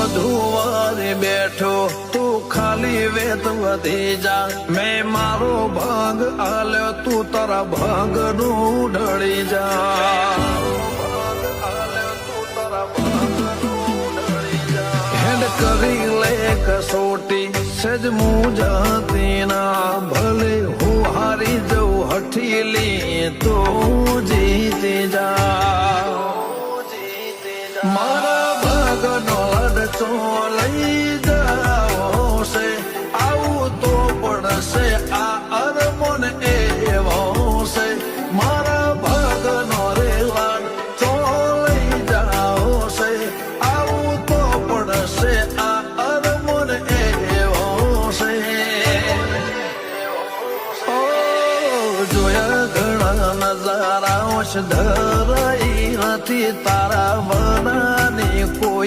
બધું વારે બેઠો તું ખાલી વેત વધી જા મેં મારો ભાગ આલ્યો તું તારા ભાગ નું ઢળી જા હેડ કરી લે કસોટી સજ મુજાતી ના ભલે હું હારી જઉં હઠીલી તો જીતી જા મારા ભાગનો લડચો લઈ જાઓ છે આવું તો પડશે આ અરમોન એવો છે મારા ભાગનો રે લડચો લઈ જાઓ છે આવું તો પડશે આ અરમોન એવો છે જોયા ઘણા નજારા ધરાઈ નથી તારા વનાની કોઈ